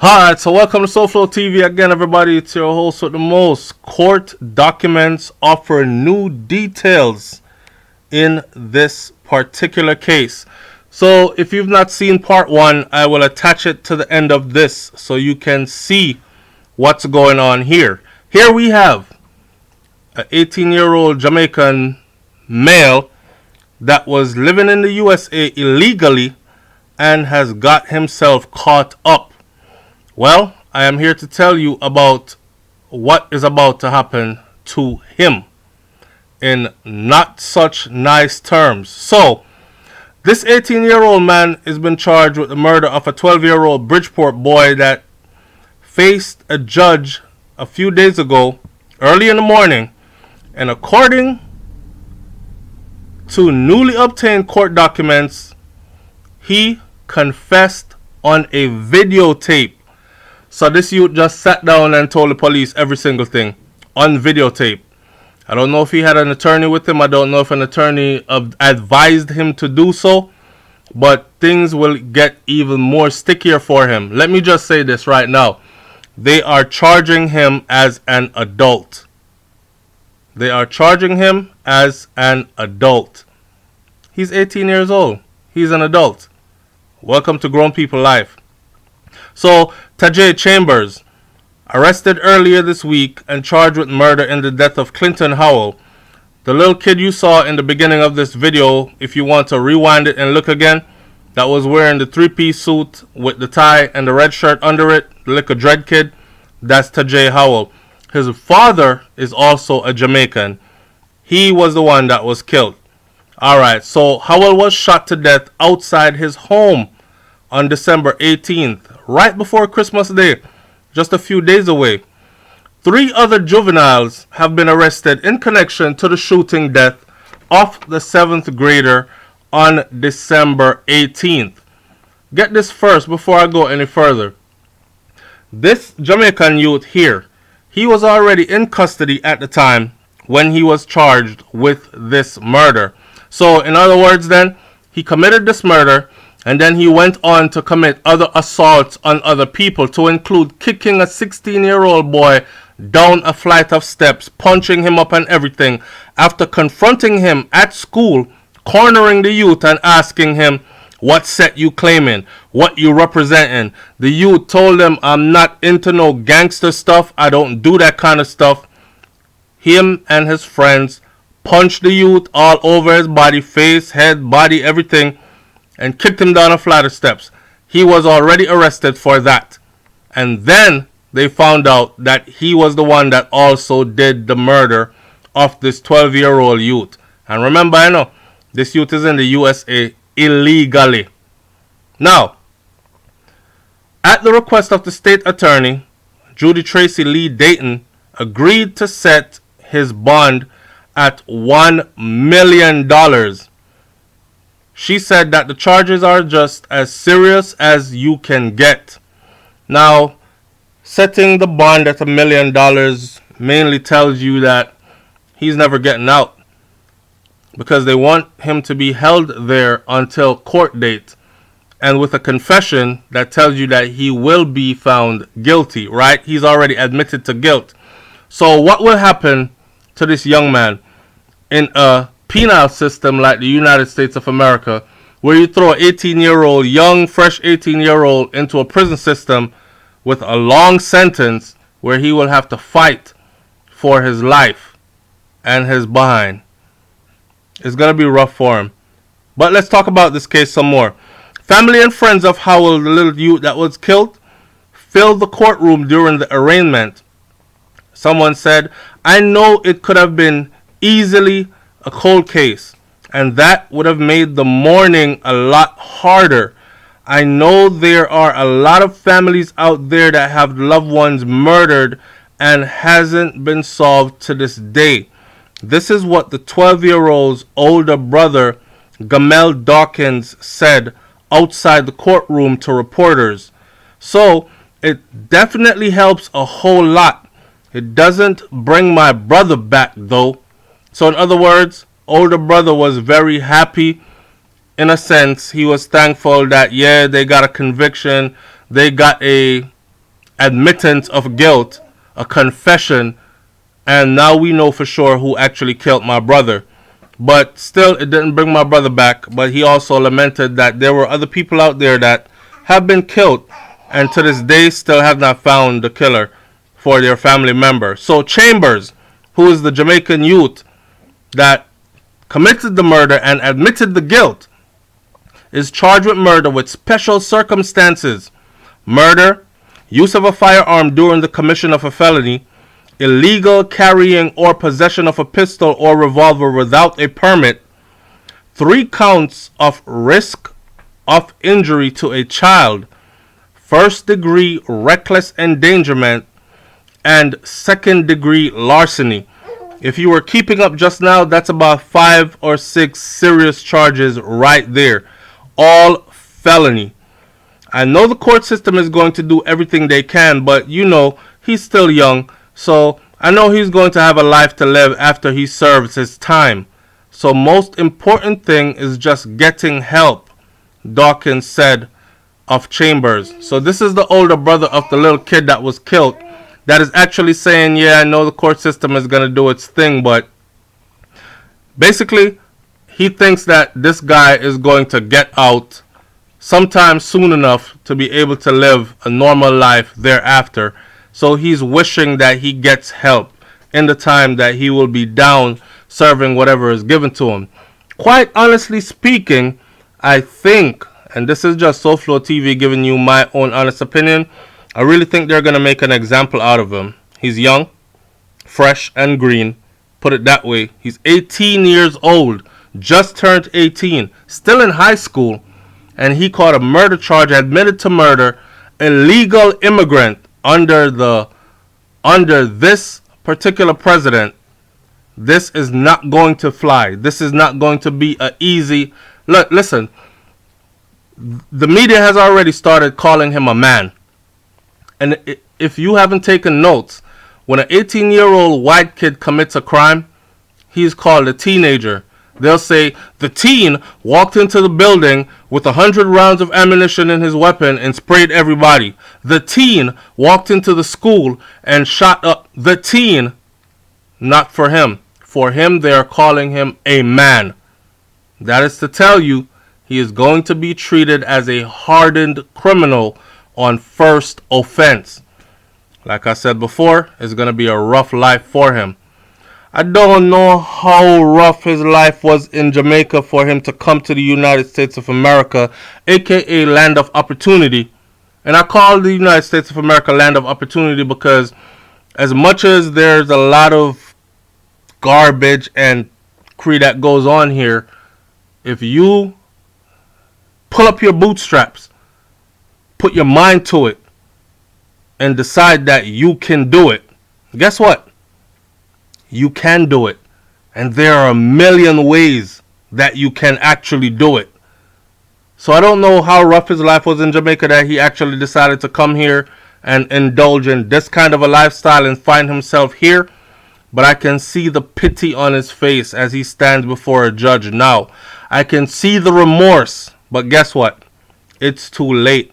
Alright, so welcome to SouFLoTV again, everybody. It's your host with the most. Court documents offer new details in this particular case. So if you've not seen part 1, I will attach it to the end of this so you can see what's going on here. Here we have an 18-year-old Jamaican male that was living in the USA illegally and has got himself caught up. Well, I am here to tell you about what is about to happen to him in not such nice terms. So, this 18-year-old man has been charged with the murder of a 12-year-old Bridgeport boy that faced a judge a few days ago, early in the morning, and according to newly obtained court documents, he confessed on a videotape. So this youth just sat down and told the police every single thing on videotape. I don't know if he had an attorney with him. I don't know if an attorney advised him to do so. But things will get even more stickier for him. Let me just say this right now. They are charging him as an adult. They are charging him as an adult. He's 18 years old. He's an adult. Welcome to grown people life. So, Tajay Chambers, arrested earlier this week and charged with murder in the death of Clinton Howell. The little kid you saw in the beginning of this video, if you want to rewind it and look again, that was wearing the 3-piece suit with the tie and the red shirt under it, the little dread kid, that's Tajay Howell. His father is also a Jamaican. He was the one that was killed. Alright, so Howell was shot to death outside his home on December 18th, right before Christmas Day, just a few days away. 3 other juveniles have been arrested in connection to the shooting death of the 7th grader on December 18th. Get this first before I go any further. This Jamaican youth here, he was already in custody at the time when he was charged with this murder. So in other words then, he committed this murder, and then he went on to commit other assaults on other people, to include kicking a 16-year-old boy down a flight of steps, punching him up and everything, after confronting him at school, cornering the youth and asking him, what set you claiming, what you representing. The youth told him, I'm not into no gangster stuff, I don't do that kind of stuff. Him and his friends punched the youth all over his body, face, head, body, everything, and kicked him down a flight of steps. He was already arrested for that. And then they found out that he was the one that also did the murder of this 12-year-old youth. And remember, I know, this youth is in the USA illegally. Now, at the request of the state attorney, Judy Tracy Lee Dayton agreed to set his bond at $1 million. She said that the charges are just as serious as you can get. Now, setting the bond at $1 million mainly tells you that he's never getting out, because they want him to be held there until court date, and with a confession that tells you that he will be found guilty, right? He's already admitted to guilt. So what will happen to this young man in a penal system like the United States of America, where you throw an 18-year-old, young, fresh 18-year-old into a prison system with a long sentence where he will have to fight for his life and his behind? It's going to be rough for him. But let's talk about this case some more. Family and friends of Howell, the little youth that was killed, filled the courtroom during the arraignment. Someone said, I know it could have been easily a cold case, and that would have made the mourning a lot harder. I know there are a lot of families out there that have loved ones murdered and hasn't been solved to this day. This is what the 12-year-old's older brother, Gamel Dawkins, said outside the courtroom to reporters. So it definitely helps a whole lot. It doesn't bring my brother back though. So in other words, older brother was very happy. In a sense, he was thankful that, yeah, they got a conviction. They got a admittance of guilt, a confession, and now we know for sure who actually killed my brother. But still, it didn't bring my brother back. But he also lamented that there were other people out there that have been killed, and to this day still have not found the killer for their family member. So Chambers, who is the Jamaican youth that committed the murder and admitted the guilt, is charged with murder with special circumstances: murder, use of a firearm during the commission of a felony, illegal carrying or possession of a pistol or revolver without a permit, 3 counts of risk of injury to a child, first-degree reckless endangerment, and second-degree larceny. If you were keeping up just now, that's about 5 or 6 serious charges right there. All felony. I know the court system is going to do everything they can, but you know, he's still young. So I know he's going to have a life to live after he serves his time. So most important thing is just getting help, Dawkins said of Chambers. So this is the older brother of the little kid that was killed that is actually saying, yeah, I know the court system is going to do its thing, but basically he thinks that this guy is going to get out sometime soon enough to be able to live a normal life thereafter. So he's wishing that he gets help in the time that he will be down serving whatever is given to him. Quite honestly speaking, I think, and this is just SouFLoTV giving you my own honest opinion, I really think they're going to make an example out of him. He's young, fresh, and green. Put it that way. He's 18 years old, just turned 18, still in high school, and he caught a murder charge, admitted to murder, illegal immigrant under this particular president. This is not going to fly. This is not going to be a easy... Look, listen, the media has already started calling him a man. And if you haven't taken notes, when an 18-year-old white kid commits a crime, he's called a teenager. They'll say, the teen walked into the building with 100 rounds of ammunition in his weapon and sprayed everybody. The teen walked into the school and shot up. The teen, not for him. For him, they are calling him a man. That is to tell you, he is going to be treated as a hardened criminal on first offense. Like I said before, it's going to be a rough life for him. I don't know how rough his life was in Jamaica for him to come to the United States of America, aka land of opportunity. And I call the United States of America land of opportunity because as much as there's a lot of garbage and creed that goes on here, if you pull up your bootstraps, put your mind to it, and decide that you can do it, guess what? You can do it. And there are a million ways that you can actually do it. So I don't know how rough his life was in Jamaica that he actually decided to come here and indulge in this kind of a lifestyle and find himself here. But I can see the pity on his face as he stands before a judge now. I can see the remorse. But guess what? It's too late.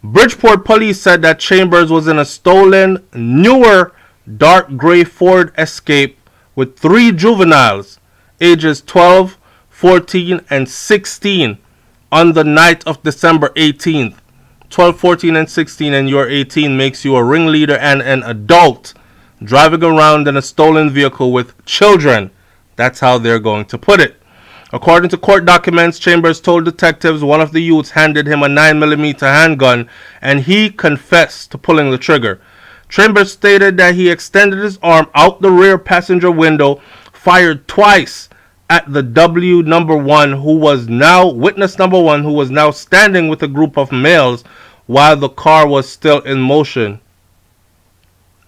Bridgeport police said that Chambers was in a stolen, newer, dark gray Ford Escape with 3 juveniles, ages 12, 14, and 16, on the night of December 18th. 12, 14, and 16, and you're 18 makes you a ringleader and an adult driving around in a stolen vehicle with children. That's how they're going to put it. According to court documents, Chambers told detectives one of the youths handed him a 9mm handgun and he confessed to pulling the trigger. Chambers stated that he extended his arm out the rear passenger window, fired twice at the witness number one, who was now standing with a group of males while the car was still in motion.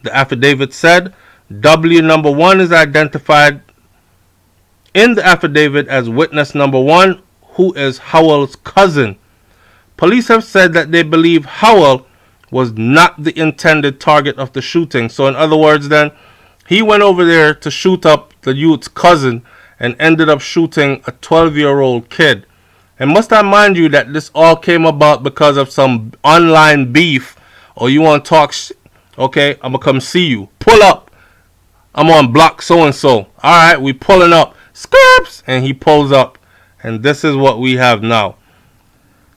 The affidavit said W number one is identified in the affidavit as witness number one, who is Howell's cousin. Police have said that they believe Howell was not the intended target of the shooting. So in other words then, he went over there to shoot up the youth's cousin and ended up shooting a 12-year-old kid. And must I mind you that this all came about because of some online beef or you want to talk okay, I'm going to come see you. Pull up. I'm on block so-and-so. Alright, we pulling up. Scripts! And he pulls up. And this is what we have now.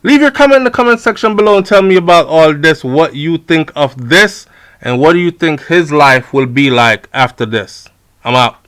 Leave your comment in the comment section below and tell me about all this. What you think of this. And what do you think his life will be like after this. I'm out.